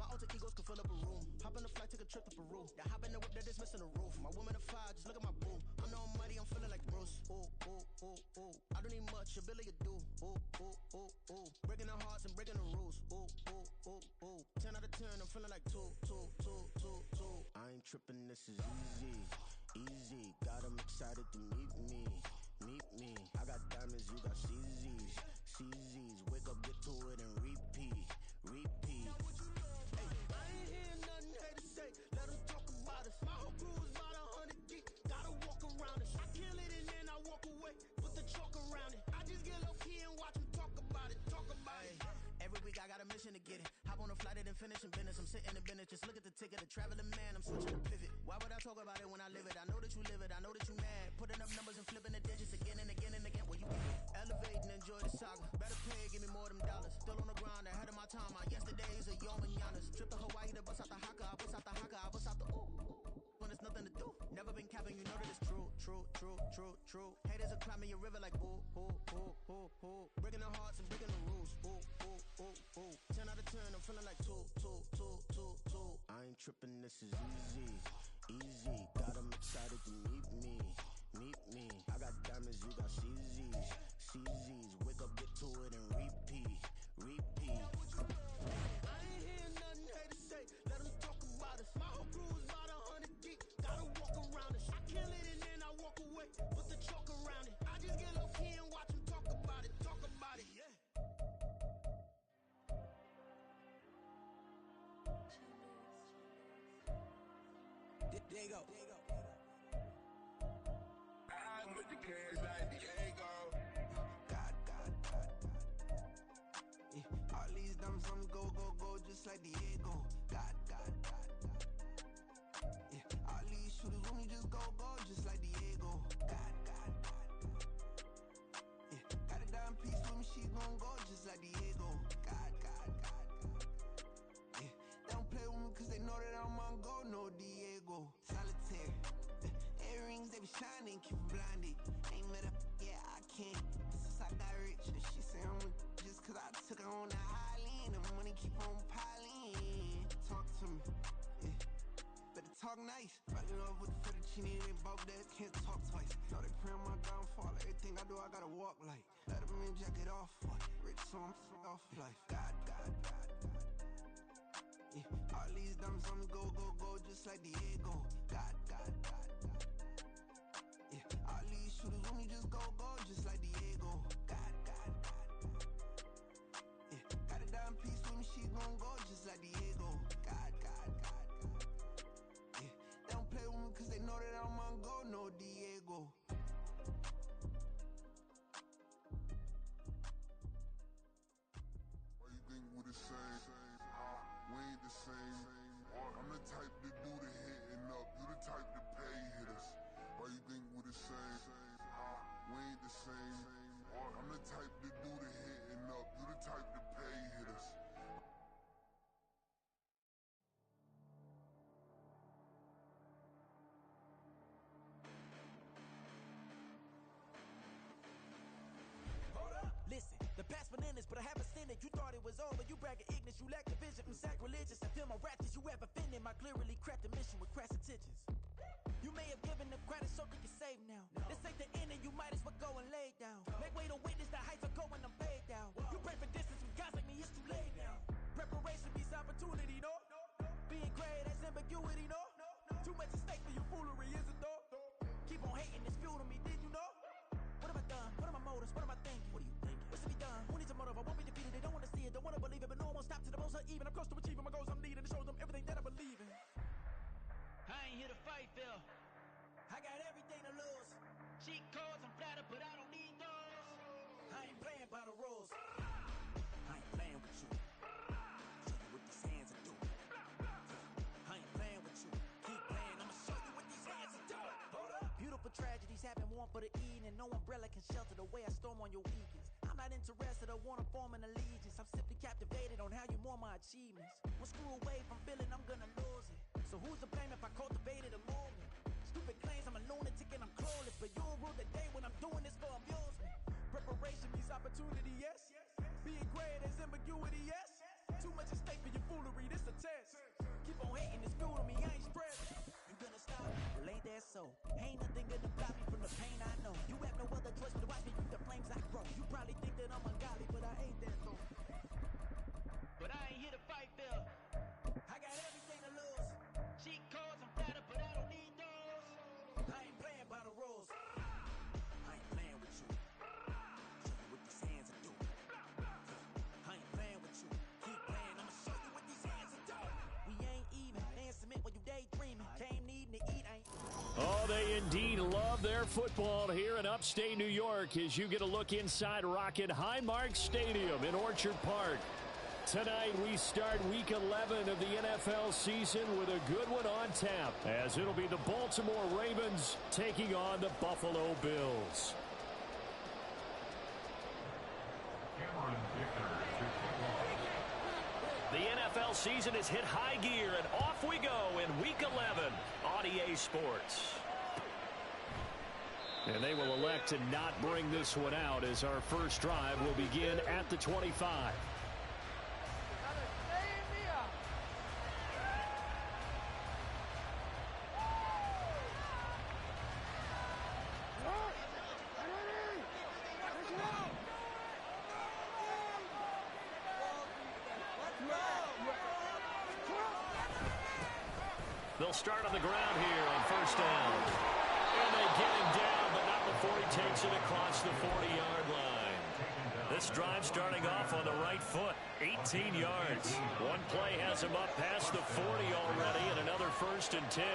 My alter egos can fill up a room. Hop in the flight, take a trip to Peru. Yeah, hop in the whip that is missing the roof. My woman a fire, just look at my boo. I know I'm mighty, I'm feeling like Bruce. Ooh, ooh, ooh, ooh. I don't need much, ability to do. Ooh, ooh, ooh, ooh. Breaking the hearts and breaking the rules. Ooh, ooh, ooh, ooh. 10 out of 10, I'm feeling like 2, 2, 2, 2, 2. I ain't tripping, this is easy. Easy, got 'em excited to meet me. Meet me. I got diamonds, you got CZs. CZs, wake up, get to it and repeat. Repeat. Hey, I ain't hearing nothing haters say. Let them talk about us. My whole crew is about 100 deep. Gotta walk around us. I kill it and then I walk away. Put the chalk around it. I just get low key and watch them talk about it. Talk about it. Every week I got a mission to get it. Hop on a flight and finish in business. I'm sitting in business. Just look at the ticket. A traveling man. I'm switching the pivot. Why would I talk about it when I live it? I know that you live it. I know that you mad. Putting up numbers and flipping the digits again and again and again. Well, you get it. Elevate and enjoy the saga. Better pay, give me more of them dollars. Still on the grind, ahead of my time. My yesterdays are yo mananas. Trip to Hawaii to bust out the haka. I bust out the haka. I bust out the ooh. When there's nothing to do. Never been capping, you know that it's true, true, true, true, true. Haters are climbing your river like boo, boo, boo, boo, boo. Breaking their hearts and breaking the rules. Ooh, ooh, ooh, ooh. 10 out of 10, I'm feeling like 2, 2, 2, 2, 2. I ain't tripping, this is easy. Easy, got 'em excited to meet me. Meet me. I got diamonds, you got CZs. CZs, wake up, get to it and repeat. Repeat. I ain't hearing nothing haters say. Let them talk about us. My whole crew is about 100 deep. Gotta walk around us. I kill it and then I walk away. Put the chalk around it. I just get low key and watch them talk about it. Talk about it, yeah. There you go. I'm with the cash like Diego. God. Yeah. All these diamonds on go, go, go, just like Diego. God. Yeah. All these shooters with me just go, go, just like Diego. God. Yeah. Got a dime piece with me, she gon' go, just like Diego. God. Yeah. They don't play with me cause they know that I'm on go, no Diego. Solitaire. Earrings, they be shining, keep them blinded. Ain't met up, yeah, I can't. Since I got rich, and she say I'm just cause I took her on the island. The money keep on piling. Talk to me, yeah. Better talk nice. Fell in love with the fettuccine, they both dead, can't talk twice. Know they pray on my downfall, everything I do, I gotta walk like. Let them in, jacket off, what? Rich, so I'm off life. God. Yeah. All these diamonds on me go, go, go, just like Diego. God. Yeah. All these shooters with me just go, go, just like Diego. God. Yeah. Got a dime piece with me, she gon' go, just like Diego. God. Yeah. They don't play with me cause they know that I'm on go, no Diego. Why you think we the same? We ain't the same. I'm the type to do the hitting up. You the type to pay hitters. Why you think we the same? We ain't the same. I'm the type to do the hitting up. You the type to pay hitters. Listen, the past bananas, but I haven't seen it. You thought it was over, you bragging ignorance, you lack the vision. I'm sacrilegious, I feel my raptors, you have offended my clearly crafted mission with crass intentions. You may have given the credit so you can save now. This ain't the end and you might as well go and lay down. Make way to witness the heights are going, I'm paid down. You pray for distance with guys like me, it's too late now. Preparation means opportunity, no? Being great has ambiguity, no? Too much at stake for your foolery, is it though? Keep on hating, it's fuel to me, did you know? What have I done? What are my motives? What am I thinking? What are you thinking? What's to be done? Who needs a motive? I won't be defeated. They don't want to see it, don't want to believe it, but no one won't stop to the most uneven. I'm close to achieving my goals. I'm needing to show them everything that I believe in. I ain't here to fight, Phil. I got everything to lose. Cheat codes, I'm flattered, but I don't need those. I ain't playing by the rules. I ain't playing with you. Show you what these hands are doing. I ain't playing with you. Keep playing, I'ma show you what these hands are doing. Hold up. Beautiful tragedies happen, one for the evening. No umbrella can shelter the way I storm on your weekends. I'm not interested, I wanna form an allegiance. I'm simply captivated on how you more my achievements. One screw away from feeling I'm gonna lose it. So who's to blame if I cultivated a movement? Stupid claims I'm a lunatic and I'm clueless, but you'll rule the day when I'm doing this for amusement. Preparation means opportunity, yes. Being great as ambiguity, yes. Too much at stake for your foolery, this a test. Oh, they indeed love their football here in upstate New York as you get a look inside Rocket Highmark Stadium in Orchard Park. Tonight we start Week 11 of the NFL season with a good one on tap, as it'll be the Baltimore Ravens taking on the Buffalo Bills. The NFL season has hit high gear, and off we go in Week 11 on EA Sports. And they will elect to not bring this one out as our first drive will begin at the 25. They'll start on the ground here on first down. And they get him down, but not before he takes it across the 40-yard line. This drive starting off on the right foot, 18 yards. One play has him up past the 40 already, and another 1st and 10.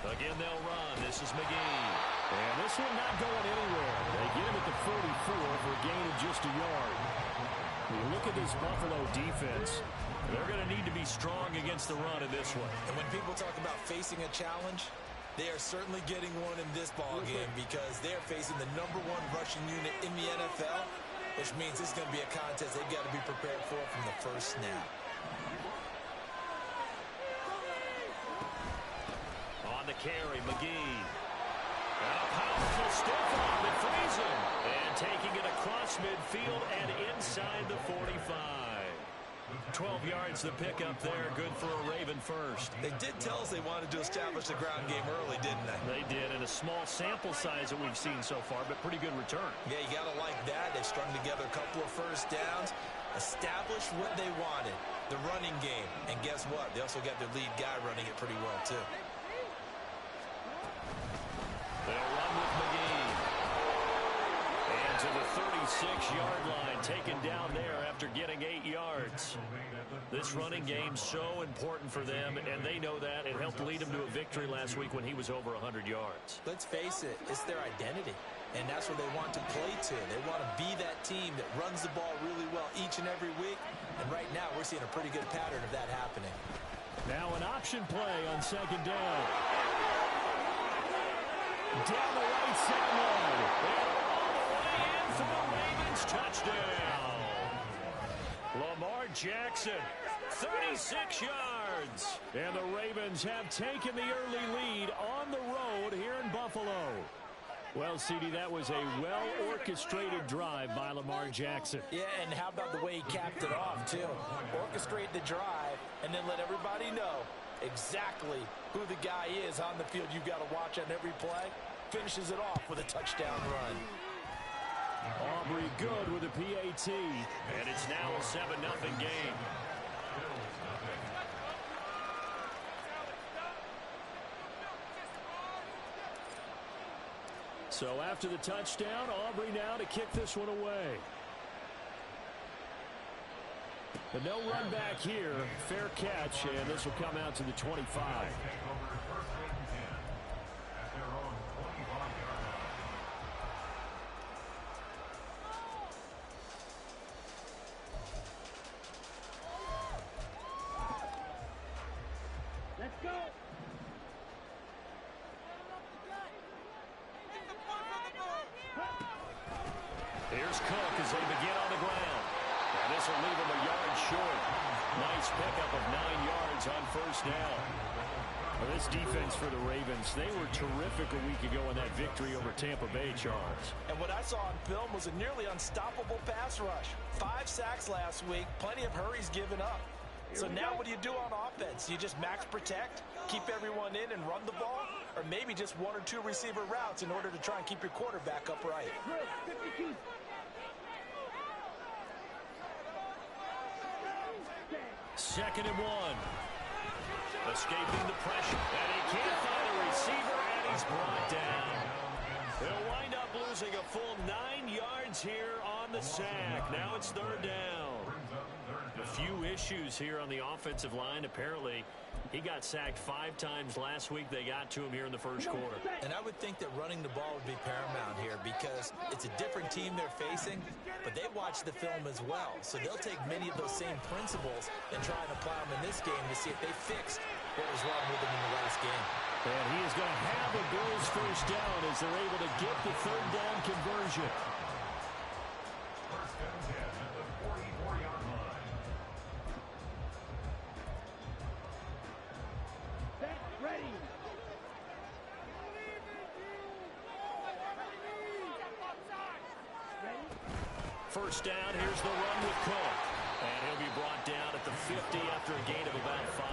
Again, they'll run. This is McGee. And this one not going anywhere. They get him at the 44 for a gain of just a yard. When you look at this Buffalo defense, they're going to need to be strong against the run in this one. And when people talk about facing a challenge, they are certainly getting one in this ball game because they're facing the #1 rushing unit in the NFL, which means this is going to be a contest they've got to be prepared for from the first snap. On the carry, McGee. And a powerful stiff arm that frees him. And taking it across midfield and inside the 45. 12 yards the pickup there. Good for a Raven first. They did tell us they wanted to establish the ground game early, didn't they? They did, in a small sample size that we've seen so far, but pretty good return. Yeah, you got to like that. They've strung together a couple of first downs, established what they wanted, the running game. And guess what? They also got their lead guy running it pretty well, too. They'll run with McGee. And to the 36-yard line, taken down there after getting 8 yards. This running game so important for them, and they know that. It helped lead them to a victory last week when he was over 100 yards. Let's face it, it's their identity, and that's what they want to play to. They want to be that team that runs the ball really well each and every week, and right now we're seeing a pretty good pattern of that happening. Now an option play on 2nd down. Down the right sideline. And all the way in for the Ravens touchdown. Lamar Jackson, 36 yards. And the Ravens have taken the early lead on the road here in Buffalo. Well, CD, that was a well-orchestrated drive by Lamar Jackson. Yeah, and how about the way he capped it off, too? Orchestrate the drive and then let everybody know exactly who the guy is on the field you've got to watch on every play. Finishes it off with a touchdown run. Aubrey good with a PAT, and it's now a 7-0 game. So after the touchdown, Aubrey now to kick this one away. But no run back here. Fair catch, and this will come out to the 25. Let's go. Here's Cook as they begin on the ground. And this will leave him a yard short. Nice pickup of 9 yards on first down. Well, this defense for the Ravens, they were terrific a week ago in that victory over Tampa Bay, Charles. And what I saw on film was a nearly unstoppable pass rush. 5 sacks last week, plenty of hurries given up. So now what do you do on offense? You just max protect, keep everyone in and run the ball, or maybe just 1 or 2 receiver routes in order to try and keep your quarterback upright. 2nd and 1. Escaping the pressure, and he can't find a receiver, and he's brought down. They'll wind up losing a full 9 yards here sack. Now it's third down. A few issues here on the offensive line. Apparently, he got sacked 5 times last week. They got to him here in the first quarter. And I would think that running the ball would be paramount here because it's a different team they're facing, but they watch the film as well. So they'll take many of those same principles and try and apply them in this game to see if they fixed what was wrong with them in the last game. And he is going to have the Bills first down as they're able to get the third down conversion. First and 10 at the 44-yard line. Ready. First down, here's the run with Cook. And he'll be brought down at the 50 after a gain of about 5.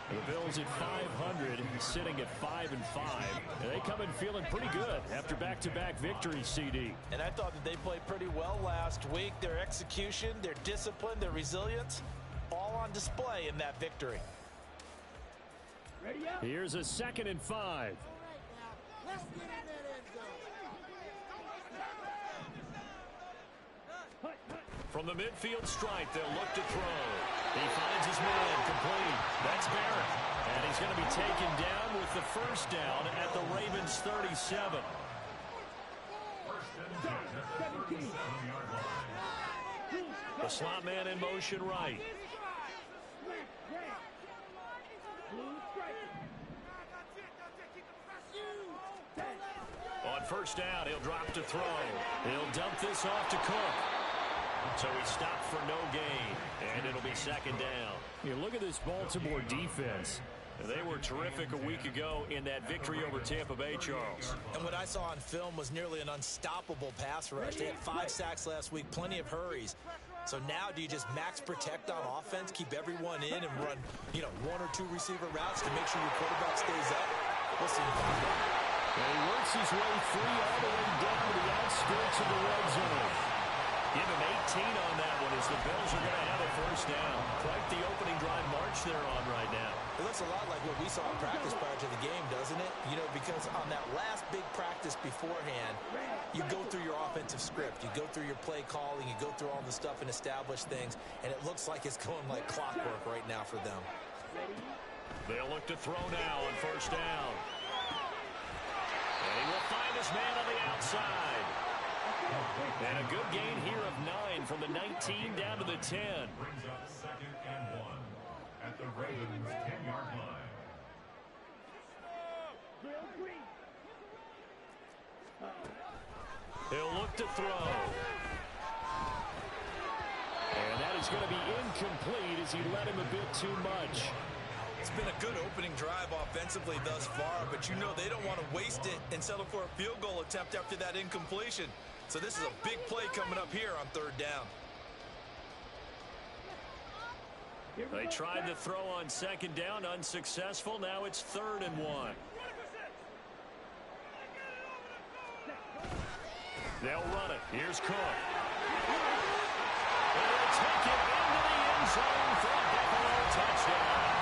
The Bills at 500, sitting at 5-5. And they come in feeling pretty good after back-to-back victories, CD. And I thought that they played pretty well last week. Their execution, their discipline, their resilience, all on display in that victory. Ready up. Here's a 2nd and 5. Let's get in that end zone. From the midfield stripe, they'll look to throw. He finds his man complete. That's Barrett. And he's going to be taken down with the first down at the Ravens 37. First and 10 at the 37-yard line. The slot man in motion right. On first down, he'll drop to throw. He'll dump this off to Cook. So he stopped for no gain, and it'll be 2nd down. You look at this Baltimore defense. They were terrific a week ago in that victory over Tampa Bay, Charles. And what I saw on film was nearly an unstoppable pass rush. They had 5 sacks last week, plenty of hurries. So now do you just max protect on offense, keep everyone in, and run, 1 or 2 receiver routes to make sure your quarterback stays up? We'll see. And he works his way free all the way down to the outskirts of the red zone. Give him 18 on that one as the Bills are going to have a first down. Quite the opening drive march they're on right now. It looks a lot like what we saw in practice prior to the game, doesn't it? Because on that last big practice beforehand, you go through your offensive script. You go through your play calling. You go through all the stuff and establish things. And it looks like it's going like clockwork right now for them. They'll look to throw now on first down. And he will find his man on the outside. And a good gain here of 9 from the 19 down to the 10. Brings up 2nd and 1 at the Ravens 10-yard line. He'll look to throw. And that is going to be incomplete as he led him a bit too much. It's been a good opening drive offensively thus far, but they don't want to waste it and settle for a field goal attempt after that incompletion. So this is a big play coming up here on 3rd down. They tried to throw on 2nd down, unsuccessful. Now it's 3rd and 1. They'll run it. Here's Cook. They'll take it into the end zone for a Buffalo touchdown.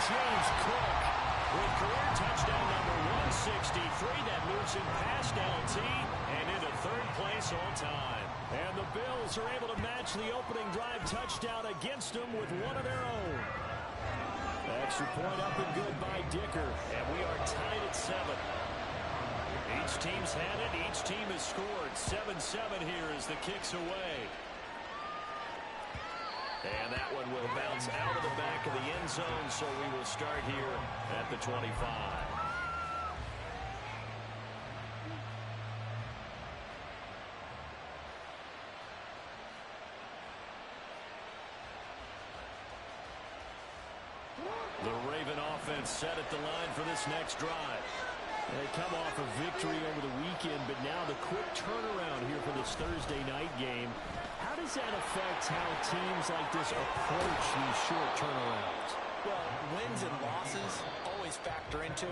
James Cook with career touchdown number 163. That moves him past LT and into 3rd place all time. And the Bills are able to match the opening drive touchdown against them with one of their own. Extra point up and good by Dicker. And we are tied at 7. Each team's had it. Each team has scored. 7-7 here as the kick's away. And that one will bounce out of the back of the end zone, so we will start here at the 25. The Raven offense set at the line for this next drive. They come off a victory over the weekend, but now the quick turnaround here for this Thursday night game. How does that affect how teams like this approach these short turnarounds? Well, wins and losses always factor into,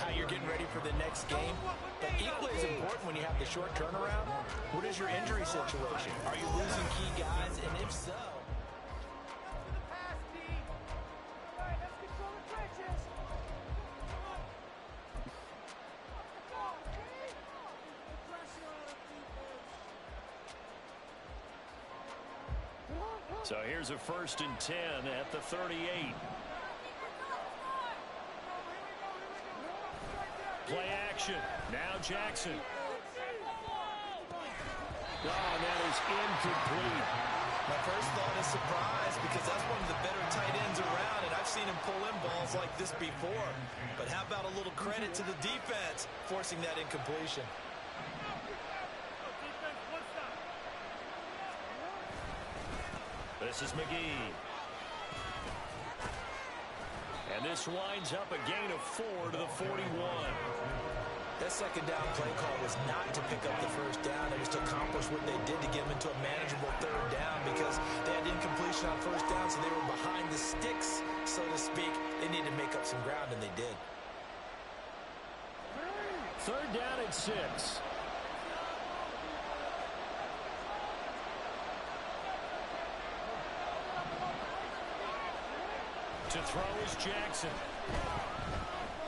how you're getting ready for the next game. But equally as important when you have the short turnaround, what is your injury situation? Are you losing key guys? And if so... So here's a 1st and 10 at the 38. Play action. Now Jackson. Oh, and that is incomplete. My first thought is surprise because that's one of the better tight ends around, and I've seen him pull in balls like this before. But how about a little credit to the defense forcing that incompletion? This is McGee. And this winds up a gain of 4 to the 41. That second down play call was not to pick up the first down. It was to accomplish what they did to get them into a manageable third down because they had incompletion on first down, so they were behind the sticks, so to speak. They needed to make up some ground, and they did. 3rd down and 6. To throw is Jackson.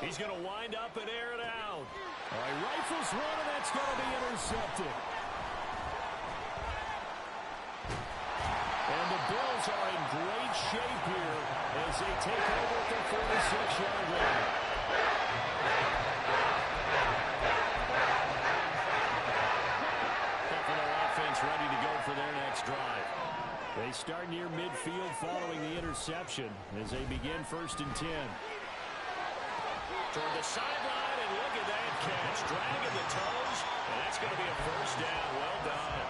He's going to wind up and air it out. All right, rifles one, and that's going to be intercepted. And the Bills are in great shape here as they take over at their 46-yard line. Buffalo offense ready to go for their next drive. They start near midfield following the interception as they begin 1st and 10. Toward the sideline, and look at that catch. Dragging the toes, and that's going to be a 1st down. Well done.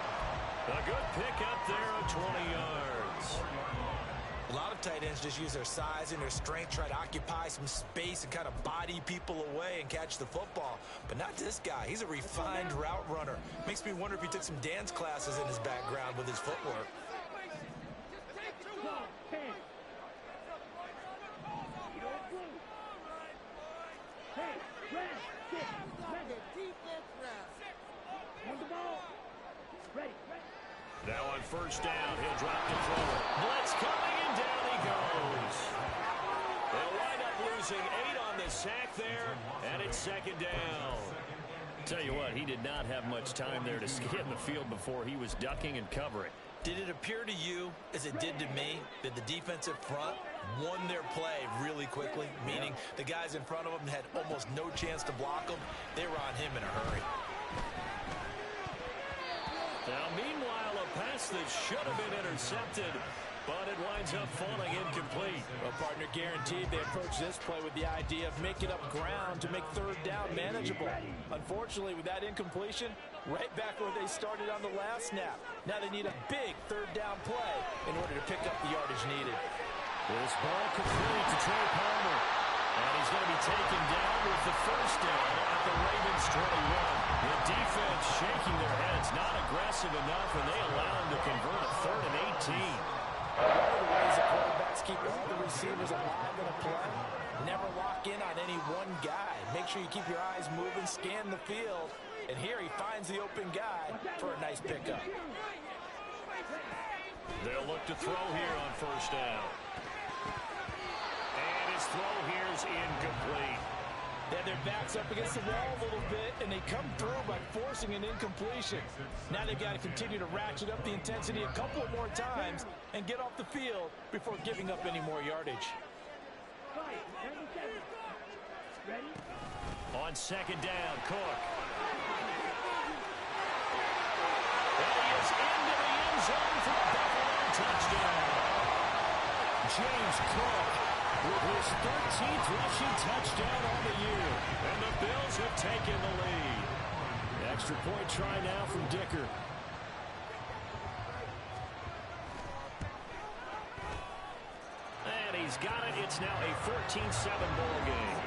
A good pick up there of 20 yards. A lot of tight ends just use their size and their strength, try to occupy some space and kind of body people away and catch the football. But not this guy. He's a refined route runner. Makes me wonder if he took some dance classes in his background with his footwork. Now on 1st down, he'll drop the throw. Blitz coming, and down he goes. They'll wind up losing 8 on the sack there, and it's 2nd down. Tell you what, he did not have much time there to get in the field before he was ducking and covering. Did it appear to you, as it did to me, that the defensive front won their play really quickly? Meaning the guys in front of them had almost no chance to block them. They were on him in a hurry. Now, meanwhile, a pass that should have been intercepted, but it winds up falling incomplete. Well, partner, guaranteed they approach this play with the idea of making up ground to make 3rd down manageable. Unfortunately, with that incompletion, right back where they started on the last snap. Now they need a big 3rd down play in order to pick up the yardage needed. This ball complete to Trey Palmer. And he's going to be taken down with the 1st down at the Ravens 21. The defense shaking their heads, not aggressive enough, and they allow him to convert a 3rd and 18. One of the ways the quarterbacks keep all the receivers alive in a play, never lock in on any one guy. Make sure you keep your eyes moving, scan the field, and here he finds the open guy for a nice pickup. They'll look to throw here on 1st down. And his throw here is incomplete. They had their backs up against the wall a little bit, and they come through by forcing an incompletion. Now they've got to continue to ratchet up the intensity a couple more times and get off the field before giving up any more yardage. On 2nd down, Cook. And he is into the end zone for a Buffalo touchdown. James Cook with his 13th rushing touchdown on the year. And the Bills have taken the lead. Extra point try now from Dicker. And he's got it. It's now a 14-7 ball game.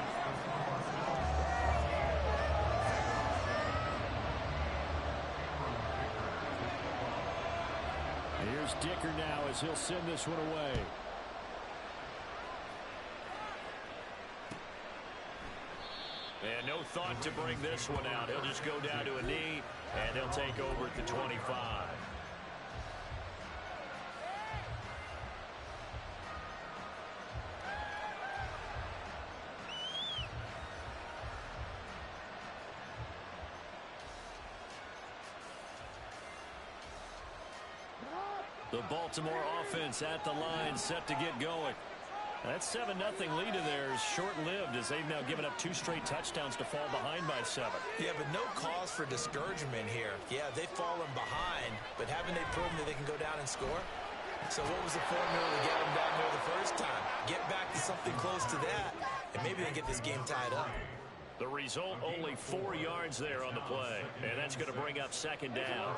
Here's Dicker now as he'll send this one away. And no thought to bring this one out. He'll just go down to a knee, and he'll take over at the 25. The Baltimore offense at the line, set to get going. That 7-0 lead of theirs short-lived as they've now given up 2 straight touchdowns to fall behind by 7. Yeah, but no cause for discouragement here. Yeah, they've fallen behind, but haven't they proven that they can go down and score? So what was the formula to get them down there the first time? Get back to something close to that, and maybe they get this game tied up. The result, only 4 yards there on the play, and that's going to bring up 2nd down.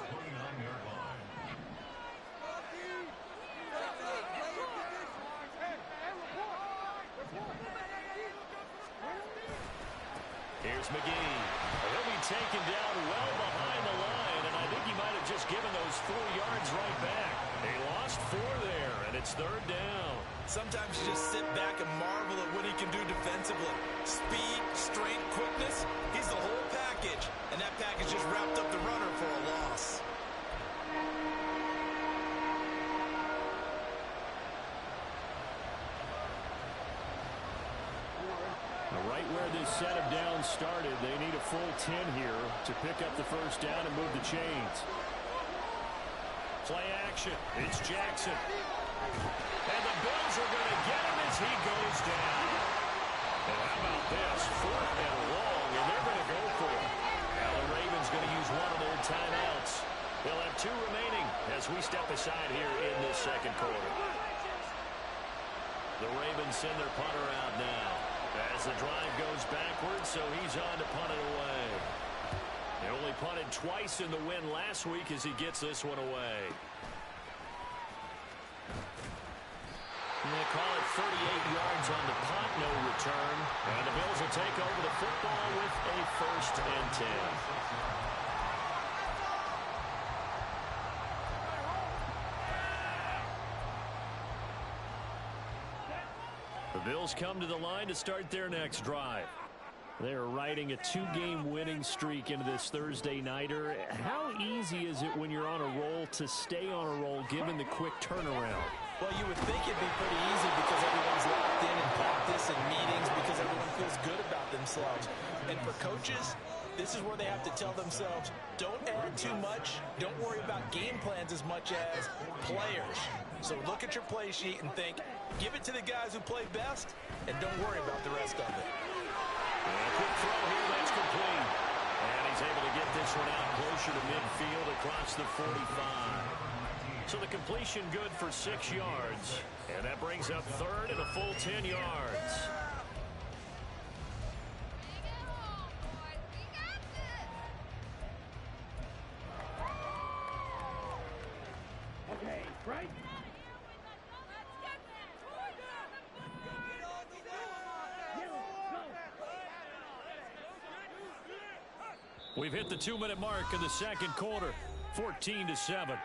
Here's McGee. He'll be taken down well behind the line, and I think he might have just given those 4 yards right back. He lost 4 there, and it's 3rd down. Sometimes you just sit back and marvel at what he can do defensively. Speed, strength, quickness, he's the whole package, and that package just wrapped up the runner for a loss. Right where this set of downs started, they need a full 10 here to pick up the 1st down and move the chains. Play action. It's Jackson. And the Bills are going to get him as he goes down. And how about this? 4th and long, and they're going to go for it. Now the Ravens going to use one of their timeouts. They'll have 2 remaining as we step aside here in this 2nd quarter. The Ravens send their punter out now. As the drive goes backwards, so he's on to punt it away. He only punted twice in the win last week as he gets this one away. And they call it 38 yards on the punt, no return. And the Bills will take over the football with a 1st and 10. The Bills come to the line to start their next drive. They're riding a 2-game winning streak into this Thursday nighter. How easy is it when you're on a roll to stay on a roll given the quick turnaround? Well, you would think it'd be pretty easy because everyone's locked in practice and meetings because everyone feels good about themselves. And for coaches, this is where they have to tell themselves, don't add too much. Don't worry about game plans as much as players. So look at your play sheet and think, give it to the guys who play best, and don't worry about the rest of it. And a quick throw here, that's complete. And he's able to get this one out closer to midfield across the 45. So the completion good for 6 yards. And that brings up 3rd and a full 10 yards. Okay, right? We've hit the 2-minute mark in the 2nd quarter, 14-7.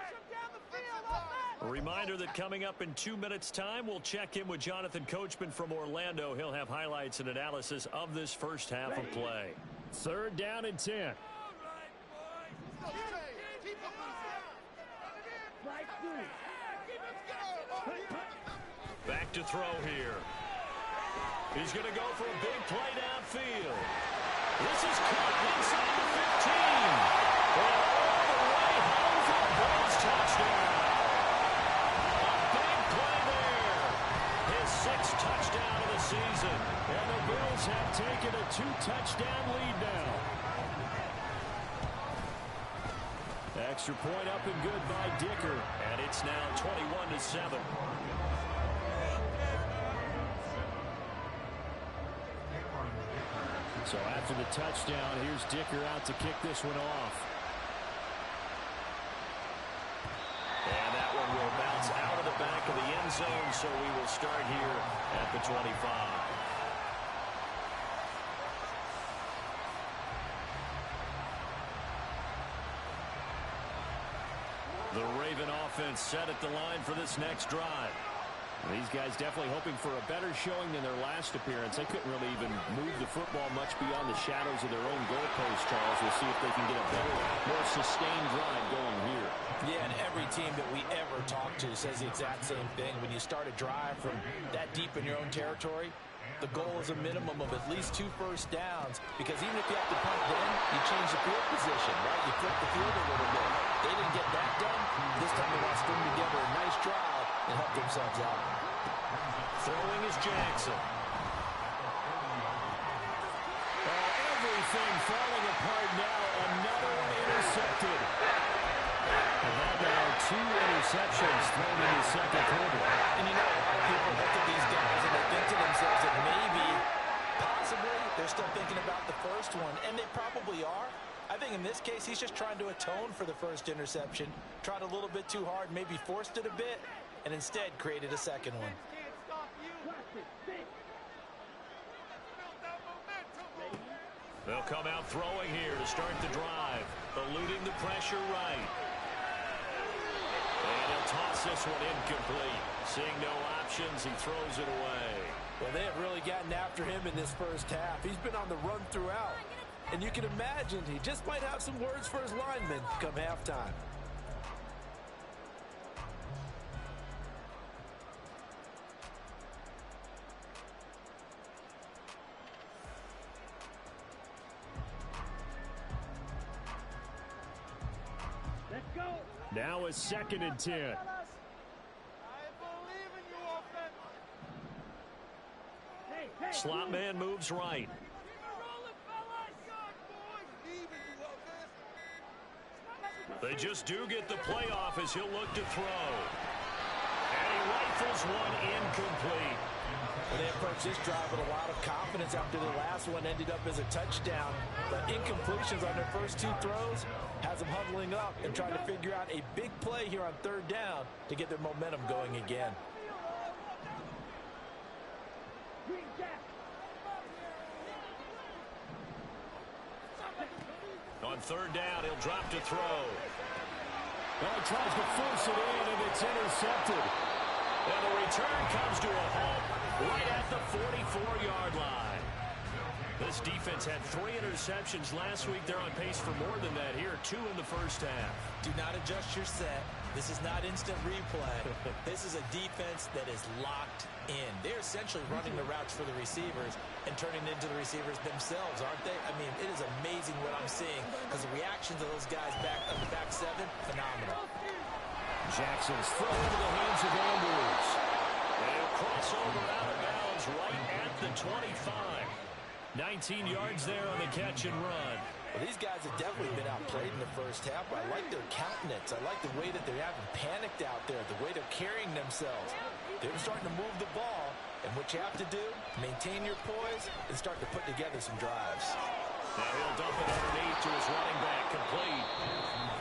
A reminder that coming up in 2 minutes' time, we'll check in with Jonathan Coachman from Orlando. He'll have highlights and analysis of this first half of play. 3rd down and 10. Back to throw here. He's going to go for a big play downfield. This is caught inside the 15. And all the way home for a Bills touchdown. A big play there. His 6th touchdown of the season. And the Bills have taken a 2-touchdown lead now. Extra point up and good by Dicker. And it's now 21-7. So after the touchdown, here's Dicker out to kick this one off. And that one will bounce out of the back of the end zone, so we will start here at the 25. The Raven offense set at the line for this next drive. These guys definitely hoping for a better showing than their last appearance. They couldn't really even move the football much beyond the shadows of their own goalpost, Charles. We'll see if they can get a better, more sustained drive going here. Yeah, and every team that we ever talk to says the exact same thing. When you start a drive from that deep in your own territory, the goal is a minimum of at least 2 first downs, because even if you have to punt then, you change the field position, right? You flip the field a little bit. They didn't get that done. This time they want to string together a nice drive and help themselves out. Throwing is Jackson. Everything falling apart now. Another one intercepted. And that now 2 interceptions thrown in the second quarter. And you know, a lot of people look at these guys and they think to themselves that maybe, possibly, they're still thinking about the first one, and they probably are. I think in this case, he's just trying to atone for the first interception, tried a little bit too hard, maybe forced it a bit, and instead created a second one. They'll come out throwing here to start the drive, eluding the pressure right. And he'll toss this one incomplete. Seeing no options, he throws it away. Well, they have really gotten after him in this first half. He's been on the run throughout. And you can imagine he just might have some words for his linemen come halftime. Let's go. Now a 2nd and 10. I believe in you, offense. Hey, Slot man moves right. They just do get the playoff as he'll look to throw. And he rifles one incomplete. Well, they approached this drive with a lot of confidence after the last one ended up as a touchdown. But incompletions on their first 2 throws has them huddling up and trying to figure out a big play here on 3rd down to get their momentum going again. On 3rd down, he'll drop to throw. Well, he tries to force it in, and it's intercepted. And the return comes to a halt right at the 44-yard line. This defense had 3 interceptions last week. They're on pace for more than that here, 2 in the first half. Do not adjust your set. This is not instant replay. This is a defense that is locked in. They're essentially running the routes for the receivers and turning into the receivers themselves, aren't they? I mean, it is amazing what I'm seeing because the reactions of those guys back on the back 7, phenomenal. Jackson's thrown into the hands of Andrews. They'll cross over out of bounds right at the 25. 19 yards there on the catch and run. Well, these guys have definitely been outplayed in the first half, but I like their countenance. I like the way that they haven't panicked out there, the way they're carrying themselves. They're starting to move the ball, and what you have to do, maintain your poise and start to put together some drives. Now he'll dump it underneath to his running back, complete.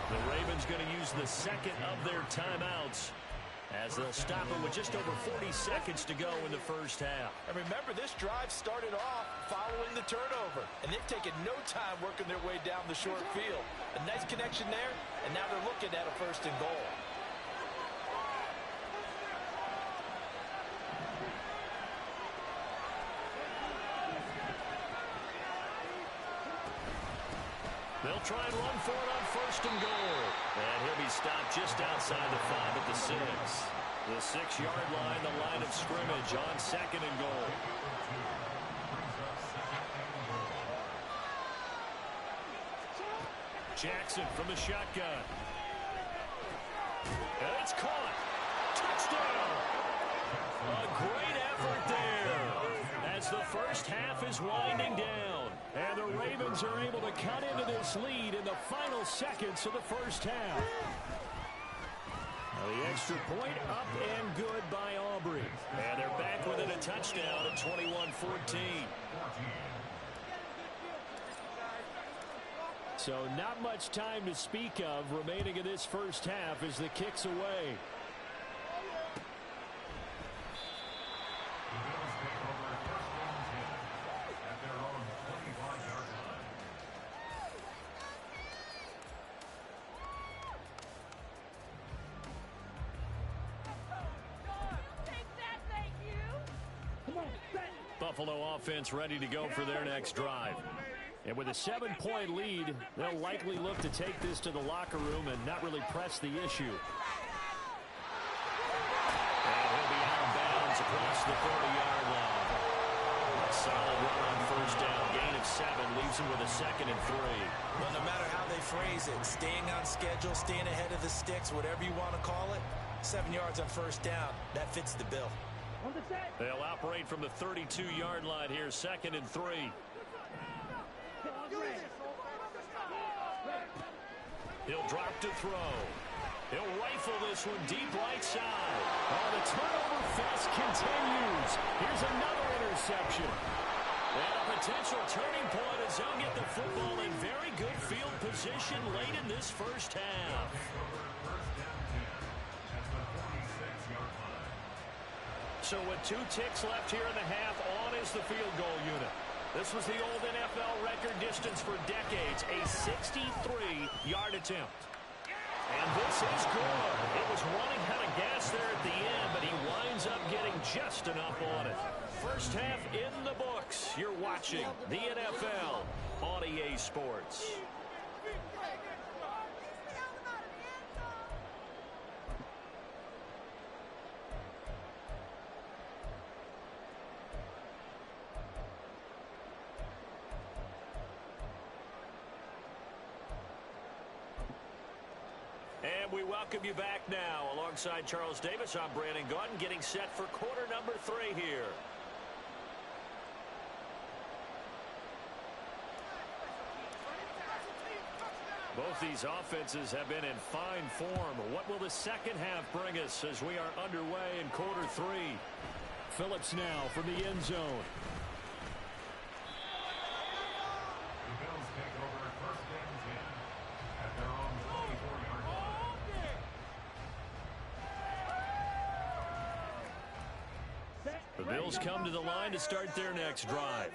The Ravens going to use the 2nd of their timeouts as they'll stop it with just over 40 seconds to go in the first half. And remember, this drive started off following the turnover, and they've taken no time working their way down the short field. A nice connection there, and now they're looking at a 1st and goal. They'll try and run for it on 1st and goal. And he'll be stopped just outside the 5 at the 6. The 6-yard line, the line of scrimmage on 2nd and goal. Jackson from the shotgun. And it's caught. Touchdown! A great effort there as the first half is winding down. And the Ravens are able to cut into this lead in the final seconds of the first half. Now the extra point up and good by Aubrey. And they're back within a touchdown at 21-14. So not much time to speak of remaining in this first half as the kick's away. Buffalo offense ready to go for their next drive. And with a 7-point lead, they'll likely look to take this to the locker room and not really press the issue. And he'll be out of bounds across the 30-yard line. Solid run on first down. Gain of 7 leaves him with a 2nd and 3. Well, no matter how they phrase it, staying on schedule, staying ahead of the sticks, whatever you want to call it, 7 yards on first down, that fits the bill. They'll operate from the 32-yard line here, 2nd and 3. He'll drop to throw. He'll rifle this one deep right side. Oh, the turnover fest continues. Here's another interception. And a potential turning point as they'll get the football in very good field position late in this first half. So with 2 ticks left here in the half, on is the field goal unit. This was the old NFL record distance for decades, a 63-yard attempt. And this is good. It was running out of gas there at the end, but he winds up getting just enough on it. First half in the books. You're watching the NFL on EA Sports. And we welcome you back now. Alongside Charles Davis, I'm Brandon Gaudin, getting set for quarter number 3 here. Both these offenses have been in fine form. What will the second half bring us as we are underway in quarter 3? Phillips now from the end zone. The Bills take over first and 10 at their own 24-yard line. The Bills come to the line to start their next drive.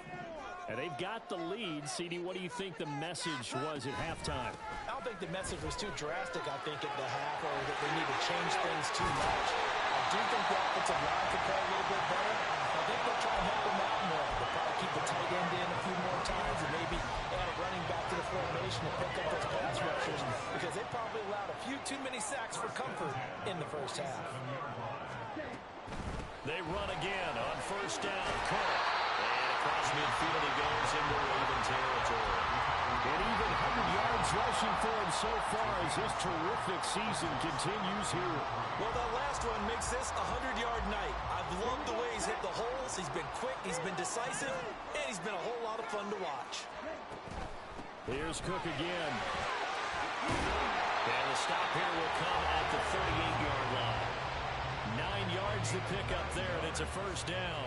And they've got the lead. CD, what do you think the message was at halftime? I don't think the message was too drastic, I think, at the half, or that they need to change things too much. I do think the offensive line could play a little bit better. I think they'll try and help them out more. They'll probably keep the tight end in a few more times and maybe add a running back to the formation to pick up those pass rushers, because they probably allowed a few too many sacks for comfort in the first half. They run again on first down. Cook. And across midfield he goes into Raven territory. And even 100 yards rushing for him so far as this terrific season continues here. Well, that last one makes this a 100-yard night. I've loved the way he's hit the holes. He's been quick, he's been decisive, and he's been a whole lot of fun to watch. Here's Cook again. And the stop here will come at the 38-yard line. 9 yards to pick up there, and it's a first down.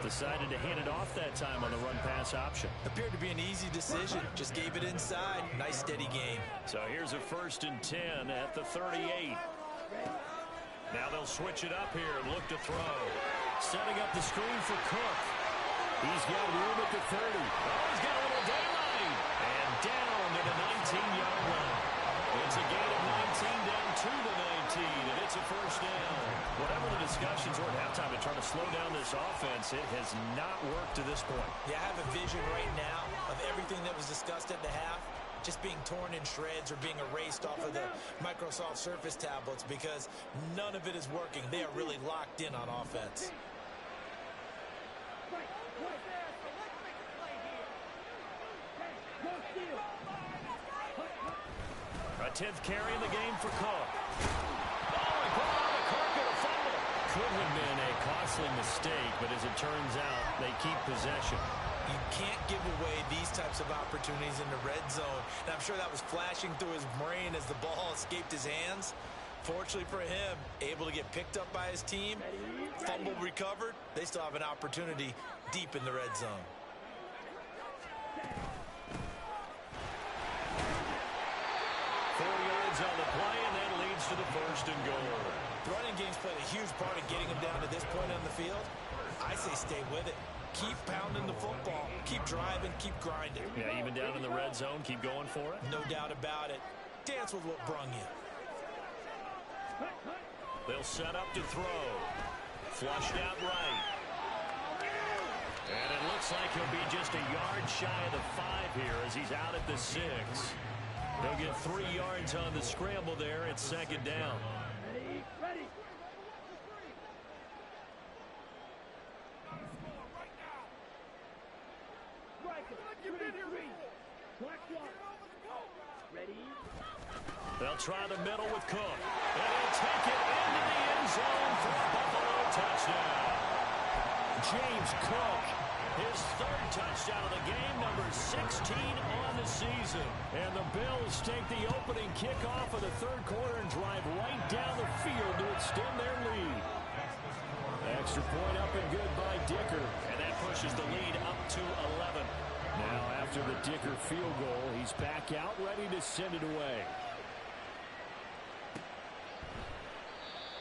Decided to hand it off that time on the run-pass option. Appeared to be an easy decision. Just gave it inside. Nice, steady game. So here's a 1st and 10 at the 38. Now they'll switch it up here and look to throw. Setting up the screen for Cook. He's got room at the 30. Oh, he's got a little daylight. And down to the 19-yard line. It's a gain of 19 down to the 19, and it's a first down. Whatever the discussions were at halftime to try to slow down this offense, it has not worked to this point. Yeah, I have a vision right now of everything that was discussed at the half just being torn in shreds or being erased off of the Microsoft Surface tablets, because none of it is working. They are really locked in on offense. A 10th carry in the game for Cook. Oh, he put on the carpet, a fumble. Could have been a costly mistake, but as it turns out, they keep possession. You can't give away these types of opportunities in the red zone. And I'm sure that was flashing through his brain as the ball escaped his hands. Fortunately for him, able to get picked up by his team, fumble recovered. They still have an opportunity deep in the red zone. On the play, and that leads to the 1st and goal. The running game's played a huge part in getting him down to this point on the field. I say stay with it. Keep pounding the football. Keep driving. Keep grinding. Yeah, even down in the red zone, keep going for it. No doubt about it. Dance with what brung you. They'll set up to throw. Flushed out right. And it looks like he'll be just a yard shy of the 5 here as he's out at the 6. He'll get 3 yards on the scramble there. It's 2nd down. They'll try the middle with Cook. And he'll take it into the end zone for a Buffalo touchdown. James Cook, his third touchdown of the game, number 16 on the season. And the Bills take the opening kickoff of the third quarter and drive right down the field to extend their lead. Extra point up and good by Dicker. And that pushes the lead up to 11. Now after the Dicker field goal, he's back out ready to send it away.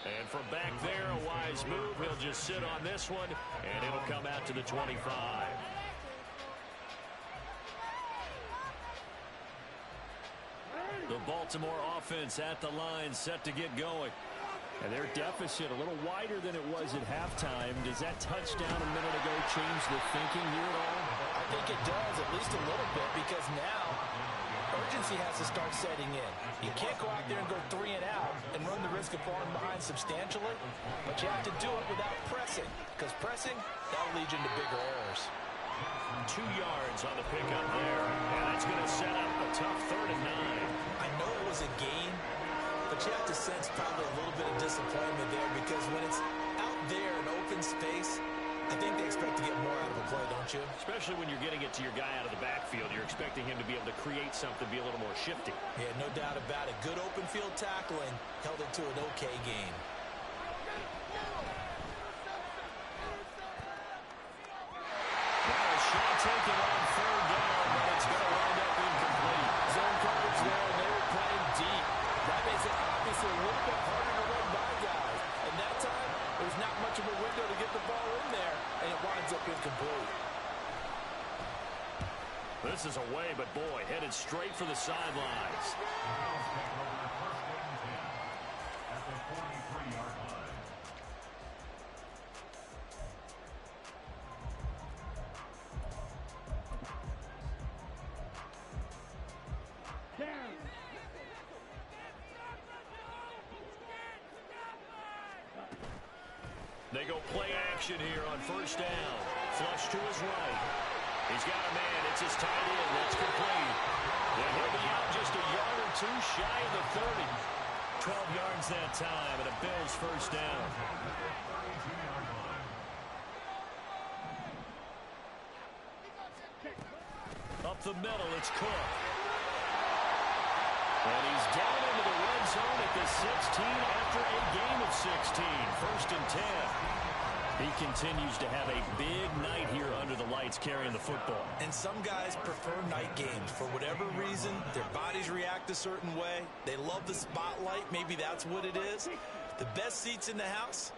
And from back there, a wise move. He'll just sit on this one, and it'll come out to the 25. The Baltimore offense at the line, set to get going. And their deficit a little wider than it was at halftime. Does that touchdown a minute ago change the thinking here at all? I think it does, at least a little bit, because now urgency has to start setting in. You can't go out there and go 3 and out and run the risk of falling behind substantially, but you have to do it without pressing, because pressing, that'll lead you into bigger errors. 2 yards on the pickup there, and that's going to set up a tough 3rd and 9. I know it was a gain, but you have to sense probably a little bit of disappointment there, because when it's out there in open space, I think they expect to get more out of the play, don't you? Especially when you're getting it to your guy out of the backfield. You're expecting him to be able to create something, be a little more shifty. Yeah, no doubt about it. Good open field tackling held it to an okay game. Now a shot taken on 3rd down, but it's going to wind up incomplete. Zone coverage there, and they were playing deep. That makes it obviously a little bit harder to run by guys. And that time, there's not much of a window to get the ball in there, and it winds up incomplete. This is away, but boy, headed straight for the sidelines. They go play action here on 1st down. Flush to his right. He's got a man. It's his tight end. That's complete. And he'll be out just a yard or 2 shy of the 30. 12 yards that time, and a Bills 1st down. Up the middle, it's Cook. And he's down into the red zone at the 16 after a game of 16. 1st and 10. He continues to have a big night here under the lights carrying the football. And some guys prefer night games. For whatever reason, their bodies react a certain way. They love the spotlight. Maybe that's what it is. The best seats in the house,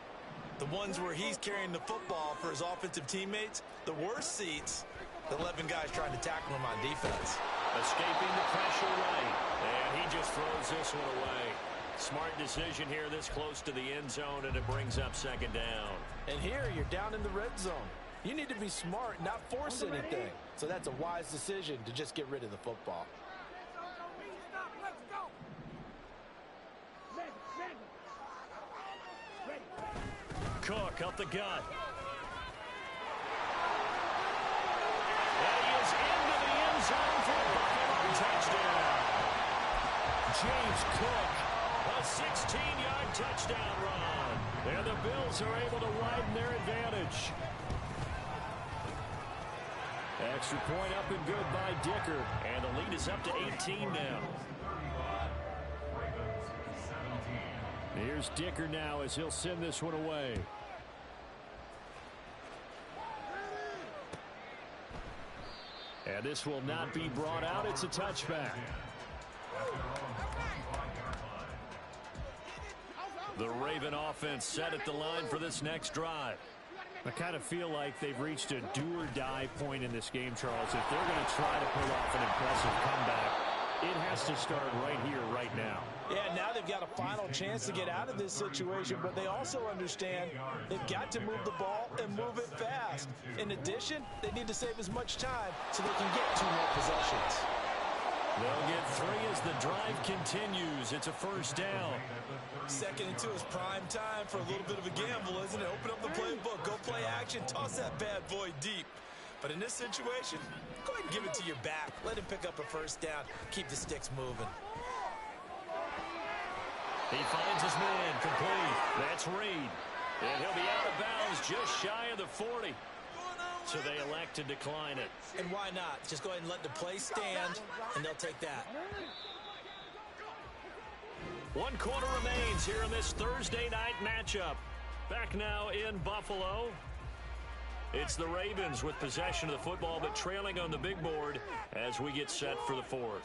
the ones where he's carrying the football for his offensive teammates. The worst seats, the 11 guys trying to tackle him on defense. Escaping the pressure right. And he just throws this one away. Smart decision here this close to the end zone, and it brings up 2nd down. And here you're down in the red zone. You need to be smart, not force anything. So that's a wise decision to just get rid of the football. Cook up the gut. And he is into the end zone for a Buffalo touchdown. James Cook, a 16-yard touchdown run. And the Bills are able to widen their advantage. Extra point up and good by Dicker. And the lead is up to 18 now. Here's Dicker now as he'll send this one away. And this will not be brought out. It's a touchback. The Raven offense set at the line for this next drive. I kind of feel like they've reached a do-or-die point in this game, Charles. If they're going to try to pull off an impressive comeback, it has to start right here, right now. Yeah, now they've got a final chance to get out of this situation, but they also understand they've got to move the ball and move it fast. In addition, they need to save as much time so they can get 2 more possessions. They'll get 3 as the drive continues. It's a 1st down. 2nd and 2 is prime time for a little bit of a gamble, isn't it? Open up the playbook, go play action, toss that bad boy deep. But in this situation, go ahead and give it to your back. Let him pick up a 1st down. Keep the sticks moving. He finds his man, complete. That's Reed. And he'll be out of bounds just shy of the 40. So they elect to decline it. And why not? Just go ahead and let the play stand, and they'll take that. 1 quarter remains here in this Thursday night matchup. Back now in Buffalo. It's the Ravens with possession of the football, but trailing on the big board as we get set for the 4th.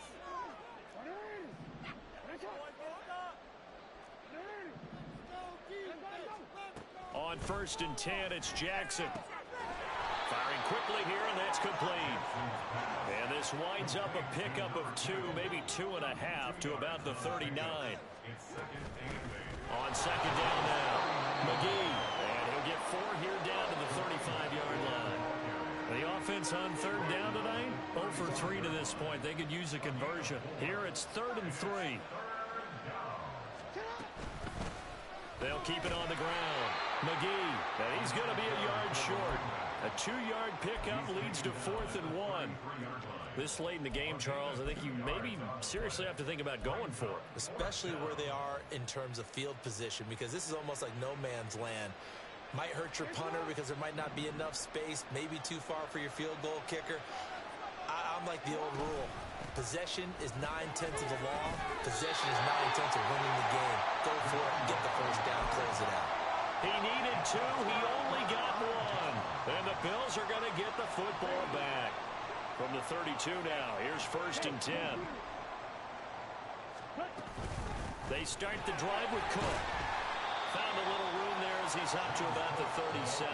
On 1st and 10, it's Jackson. Firing quickly here, and that's complete. And this winds up a pickup of 2, maybe 2.5 to about the 39. On 2nd down now, McGee. And he'll get 4 here down to the 35-yard line. The offense on 3rd down tonight, 0 for 3 to this point. They could use a conversion. Here it's 3rd and 3. They'll keep it on the ground. McGee, and he's going to be a yard short. A 2-yard pickup leads to 4th and 1. This late in the game, Charles, I think you maybe seriously have to think about going for it. Especially where they are in terms of field position, because this is almost like no man's land. Might hurt your punter because there might not be enough space, maybe too far for your field goal kicker. I'm like the old rule. Possession is 9/10 of the law. Possession is 9/10 of winning the game. Go for it, get the first down, close it out. He needed 2. He only got 1. And the Bills are going to get the football back. From the 32 now, here's 1st and 10. They start the drive with Cook. Found a little room there as he's up to about the 37.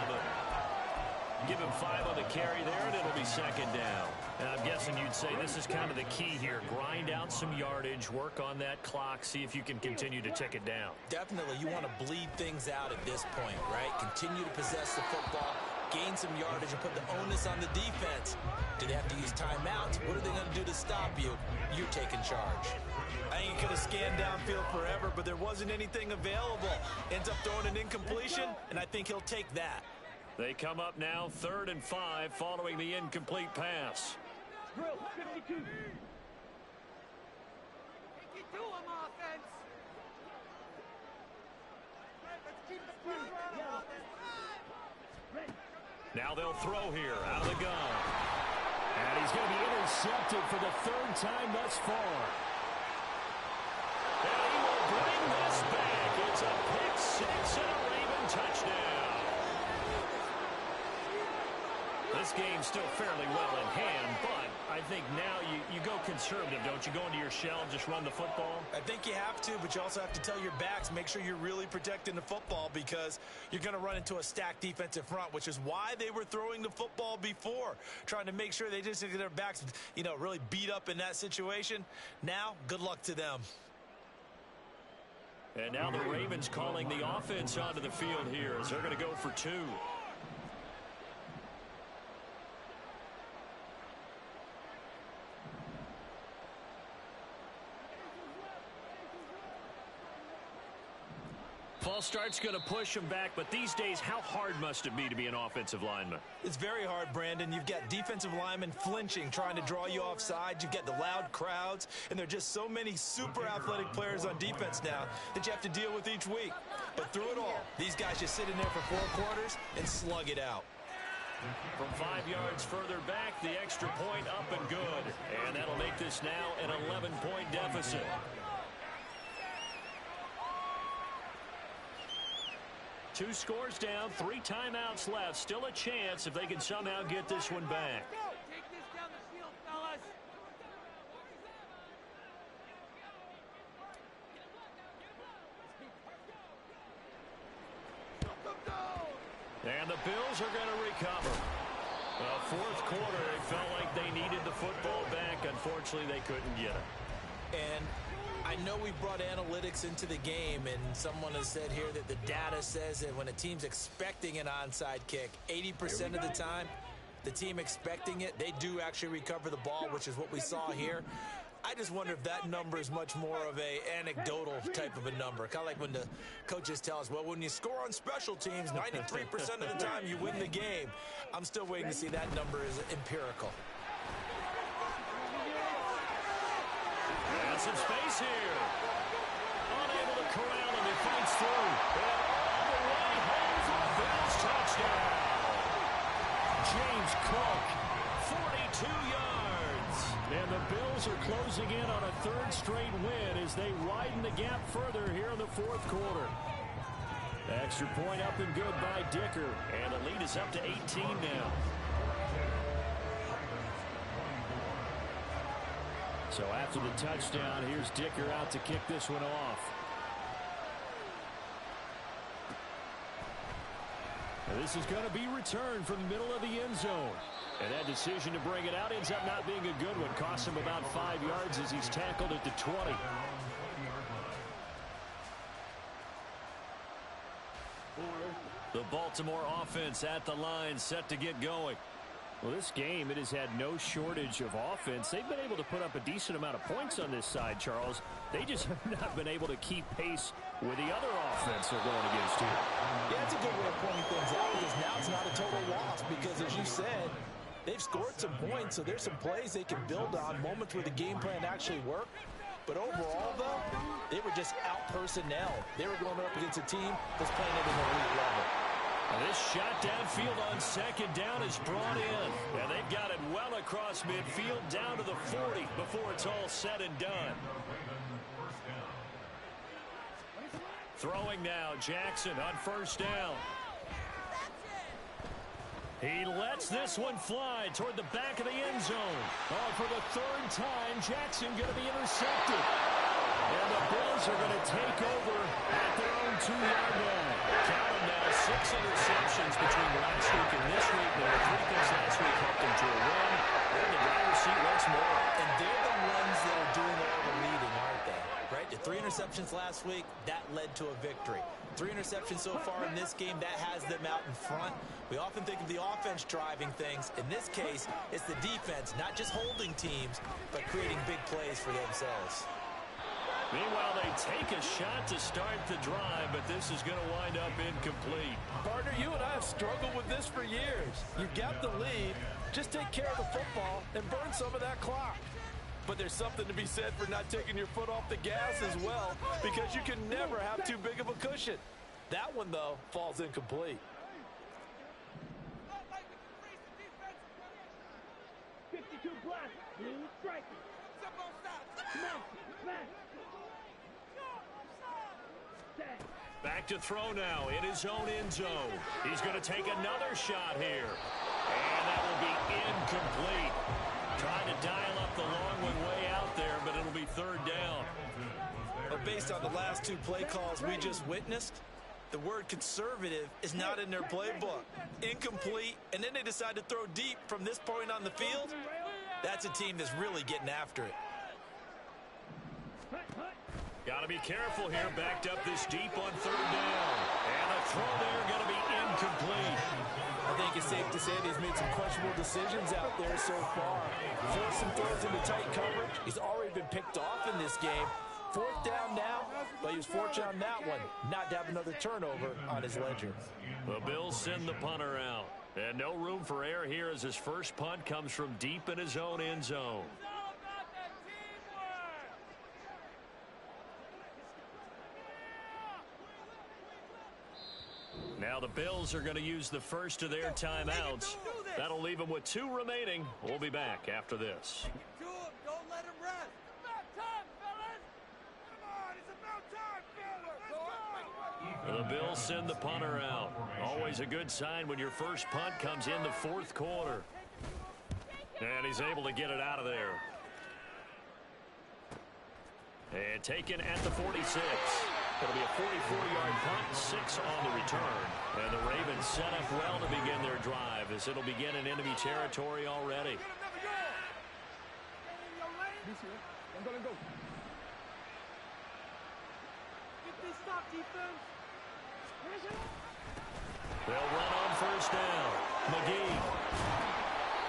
Give him 5 on the carry there, and it'll be 2nd down. And I'm guessing you'd say this is kind of the key here. Grind out some yardage, work on that clock, see if you can continue to tick it down. Definitely, you want to bleed things out at this point, right? Continue to possess the football, gain some yardage, and put the onus on the defense. Do they have to use timeouts? What are they going to do to stop you? You're taking charge. I think he could have scanned downfield forever, but there wasn't anything available. Ends up throwing an incompletion, and I think he'll take that. They come up now 3rd and 5 following the incomplete pass. 52. 52 on offense. Let's keep the pressure on offense. Now they'll throw here out of the gun. And he's going to be intercepted for the 3rd time thus far. And he will bring this back. It's a pick 6 and a Raven touchdown. This game's still fairly well in hand, but I think now you go conservative, don't you? Go into your shell and just run the football? I think you have to, but you also have to tell your backs, make sure you're really protecting the football because you're going to run into a stacked defensive front, which is why they were throwing the football before, trying to make sure they just get their backs, really beat up in that situation. Now, good luck to them. And now the Ravens calling the offense onto the field here as they're going to go for 2. False start's going to push him back, but these days, how hard must it be to be an offensive lineman? It's very hard, Brandon. You've got defensive linemen flinching, trying to draw you offside. You've got the loud crowds, and there are just so many super athletic players on defense now that you have to deal with each week. But through it all, these guys just sit in there for 4 quarters and slug it out. From 5 yards further back, the extra point up and good. And that'll make this now an 11-point deficit. Two scores down, 3 timeouts left. Still a chance if they can somehow get this one back. Take this down the field, fellas. And the Bills are going to recover. Fourth quarter, it felt like they needed the football back. Unfortunately, they couldn't get it. And I know we brought analytics into the game, and someone has said here that the data says that when a team's expecting an onside kick, 80% of the time, the team expecting it, they do actually recover the ball, which is what we saw here. I just wonder if that number is much more of a anecdotal type of a number. Kind of like when the coaches tell us, well, when you score on special teams, 93% of the time you win the game. I'm still waiting to see that number is empirical. And some space here. Unable to around him. He fights through. And all the way home for a Bills touchdown. James Cook, 42 yards. And the Bills are closing in on a third straight win as they widen the gap further here in the fourth quarter. Extra point up and good by Dicker. And the lead is up to 18 now. So after the touchdown, here's Dicker out to kick this one off. Now this is going to be returned from the middle of the end zone. And that decision to bring it out ends up not being a good one. Costs him about 5 yards as he's tackled at the 20. The Baltimore offense at the line, set to get going. Well, this game, it has had no shortage of offense. They've been able to put up a decent amount of points on this side, Charles. They just have not been able to keep pace with the other offense they're going against here. Yeah, it's a good way of pointing things out because now it's not a total loss because, as you said, they've scored some points, so there's some plays they can build on, moments where the game plan actually worked. But overall, though, they were just out-personnel. They were going up against a team that's playing at an elite level. And this shot downfield on second down is brought in. And they've got it well across midfield down to the 40 before it's all said and done. Throwing now, Jackson on first down. He lets this one fly toward the back of the end zone. Oh, for the third time, Jackson going to be intercepted. And the Bills are going to take over at their own 2-yard line. Count them now, 6 interceptions between last week and this week. There were 3 things last week helped them to a win. They're in the driver's seat once more. And they're the ones that are doing all the leading, aren't they? Right? The 3 interceptions last week, that led to a victory. 3 interceptions so far in this game, that has them out in front. We often think of the offense driving things. In this case, it's the defense, not just holding teams, but creating big plays for themselves. Meanwhile, they take a shot to start the drive, but this is going to wind up incomplete. Partner, you and I have struggled with this for years. You've got the lead. Just take care of the football and burn some of that clock. But there's something to be said for not taking your foot off the gas as well, because you can never have too big of a cushion. That one, though, falls incomplete. 52 black, blue striker. Back to throw now in his own end zone. He's going to take another shot here. And that will be incomplete. Trying to dial up the long one way out there, but it'll be third down. But based on the last 2 play calls we just witnessed, the word conservative is not in their playbook. Incomplete, and then they decide to throw deep from this point on the field. That's a team that's really getting after it. Got to be careful here, backed up this deep on third down. And the throw there going to be incomplete. I think it's safe to say that he's made some questionable decisions out there so far. Forced some throws into tight coverage. He's already been picked off in this game. 4th down now, but he was fortunate on that one, not to have another turnover on his ledger. The Bills send the punter out. And no room for error here as his first punt comes from deep in his own end zone. Now the Bills are going to use the first of their timeouts. That'll leave them with 2 remaining. We'll be back after this. Don't let him rest. It's about time, fellas. Come on, it's about time, fellas. The Bills send the punter out. Always a good sign when your first punt comes in the 4th quarter. And he's able to get it out of there. And taken at the 46. It'll be a 44-yard punt, 6 on the return. And the Ravens set up well to begin their drive as it'll begin in enemy territory already. I'm gonna go. Get this stop, defense. They'll run on first down. McGee.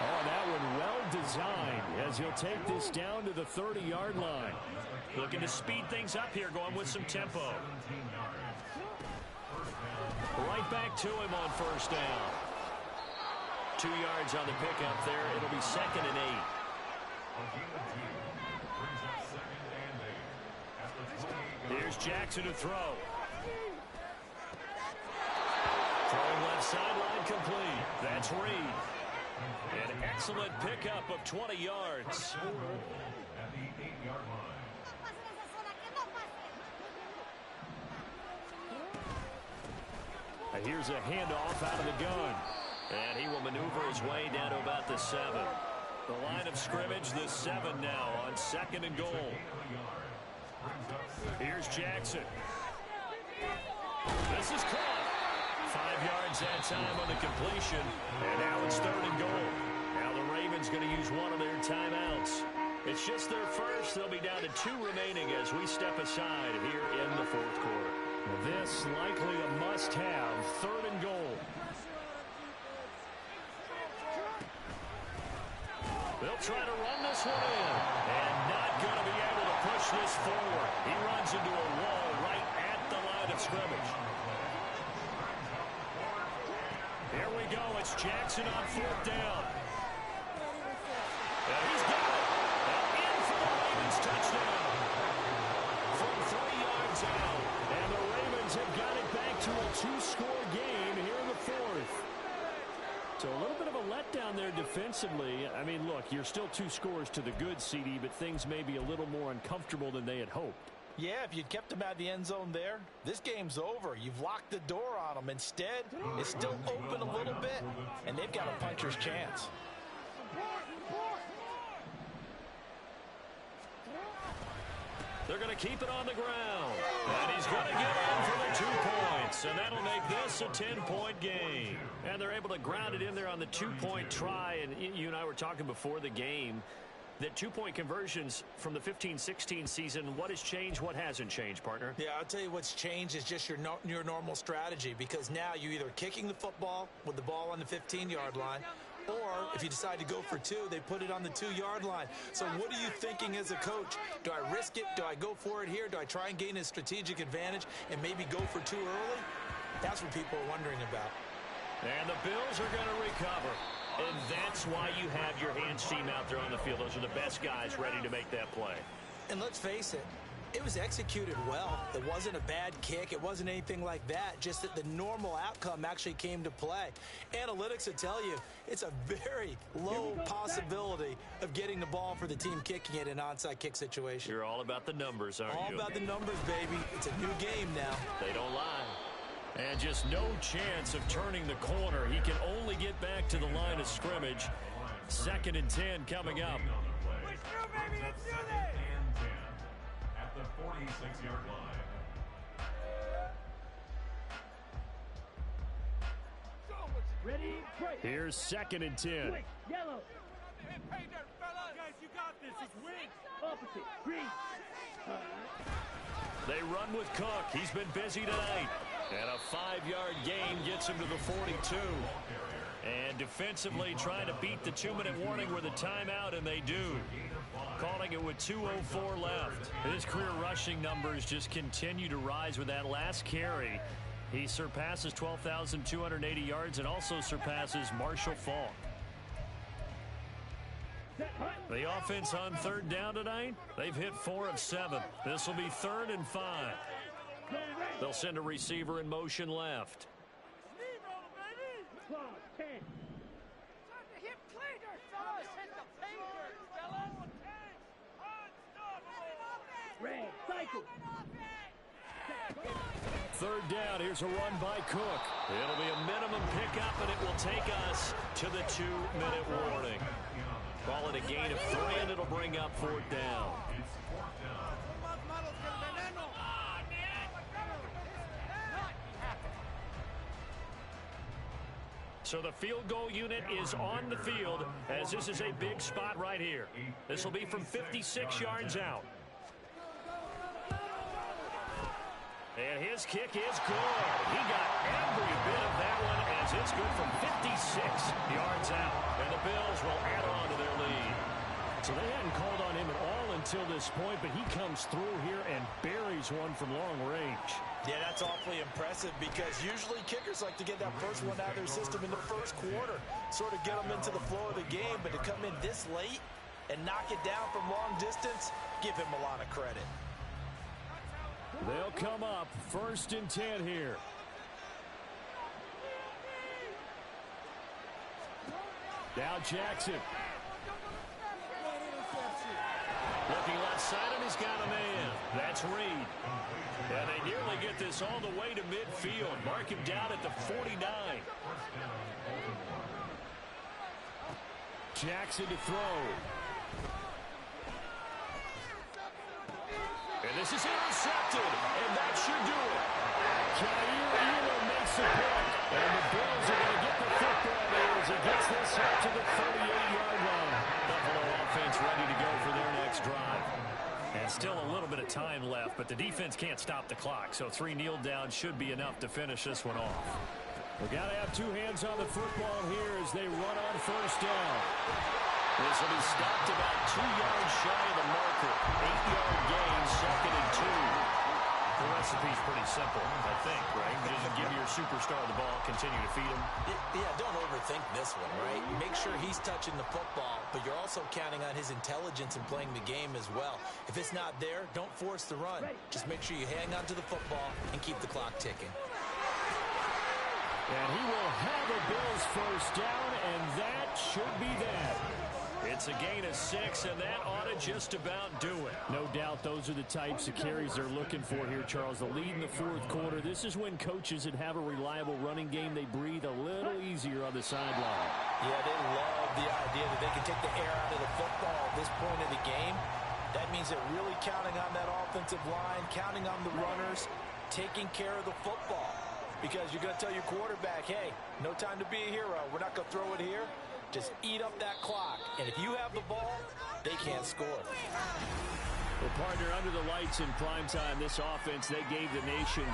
Oh, that one well designed as he'll take this down to the 30-yard line. Looking to speed things up here, going with some tempo. Right back to him on first down. 2 yards on the pickup there. It'll be 2nd and 8. Here's Jackson to throw. Throwing left sideline complete. That's Reed. An excellent pickup of 20 yards. At the 8-yard line. And here's a handoff out of the gun. And he will maneuver his way down to about the 7. The line of scrimmage, the 7 now on 2nd and goal. Here's Jackson. This is caught. 5 yards that time on the completion. And now it's 3rd and goal. Now the Ravens going to use one of their timeouts. It's just their first. They'll be down to 2 remaining as we step aside here in the 4th quarter. This likely a must-have. 3rd and goal. They'll try to run this one in. And not going to be able to push this forward. He runs into a wall right at the line of scrimmage. Here we go. It's Jackson on 4th down. And he's got it. And in for the Ravens touchdown. From 3 yards out. And the Ravens have got it back to a 2-score game here in the 4th. So a little bit of a letdown there defensively. I mean, look, you're still 2 scores to the good, CD, but things may be a little more uncomfortable than they had hoped. Yeah, if you'd kept them out of the end zone there, this game's over. You've locked the door on them. Instead, it's still open a little bit, and they've got a puncher's chance. They're going to keep it on the ground. And he's going to get in for the 2 points. And that'll make this a 10-point game. And they're able to ground it in there on the 2-point try. And you and I were talking before the game that 2-point conversions from the 15-16 season, what has changed, what hasn't changed, partner? Yeah, I'll tell you what's changed is just your normal strategy, because now you're either kicking the football with the ball on the 15-yard line, or if you decide to go for 2, they put it on the 2-yard line. So what are you thinking as a coach? Do I risk it? Do I go for it here? Do I try and gain a strategic advantage and maybe go for 2 early? That's what people are wondering about. And the Bills are going to recover. And that's why you have your hands team out there on the field. Those are the best guys ready to make that play. And let's face it, it was executed well. It wasn't a bad kick. It wasn't anything like that. Just that the normal outcome actually came to play. Analytics will tell you it's a very low possibility of getting the ball for the team kicking it in an onside kick situation. You're all about the numbers, aren't you? All about the numbers, baby. It's a new game now. They don't lie. And just no chance of turning the corner. He can only get back to the line of scrimmage. 2nd and 10 coming up. Push through, baby. Let's do this. At the 46-yard line. Ready, break. Here's 2nd and 10. Quick, yellow. Hey there, fellas. Guys, you got this. It's wing. Opposite, green. They run with Cook. He's been busy tonight. And a 5-yard gain gets him to the 42. And defensively trying to beat the 2-minute warning with a timeout, and they do. Calling it with 2:04 left. His career rushing numbers just continue to rise with that last carry. He surpasses 12,280 yards and also surpasses Marshall Faulk. The offense on 3rd down tonight, they've hit 4 of 7. This will be 3rd and 5. They'll send a receiver in motion left. Third down, here's a run by Cook. It'll be a minimum pickup, and it will take us to the 2-minute warning. Call it a gain of 3, and it'll bring up 4th down. So the field goal unit is on the field, as this is a big spot right here. This will be from 56 yards out. And his kick is good. He got every bit of that one, as it's good from 56 yards out. And the Bills will add on to their lead. So they hadn't called on him at all until this point, but he comes through here and buries one from long range. Yeah, that's awfully impressive, because usually kickers like to get that first one out of their system in the first quarter, sort of get them into the flow of the game, but to come in this late and knock it down from long distance, give him a lot of credit. They'll come up 1st and 10 here. Now Jackson. Looking left side, and he's got a man. That's Reed. And they nearly get this all the way to midfield. Mark him down at the 49. Jackson to throw. And this is intercepted, and that should do it. Jair Elam makes the pick, and the Bills are going to get the football there as he gets this up to the 38-yard line. Buffalo offense ready to go for their next drive. And still a little bit of time left, but the defense can't stop the clock, so 3 kneel downs should be enough to finish this one off. We've got to have 2 hands on the football here as they run on 1st down. This will be stopped about 2 yards shy of the marker. 8-yard gain, 2nd and 2. The recipe's pretty simple, I think, right? Just give your superstar the ball, continue to feed him. Yeah, don't overthink this one, right? Make sure he's touching the football, but you're also counting on his intelligence in playing the game as well. If it's not there, don't force the run. Just make sure you hang on to the football and keep the clock ticking. And he will have a Bills 1st down, and that should be that. It's a gain of 6, and that ought to just about do it. No doubt those are the types of carries they're looking for here, Charles. The lead in the 4th quarter. This is when coaches that have a reliable running game, they breathe a little easier on the sideline. Yeah, they love the idea that they can take the air out of the football at this point of the game. That means they're really counting on that offensive line, counting on the runners, taking care of the football. Because you're going to tell your quarterback, hey, no time to be a hero. We're not going to throw it here. Just eat up that clock. And if you have the ball, they can't score. Well, partner, under the lights in primetime, this offense, they gave the nation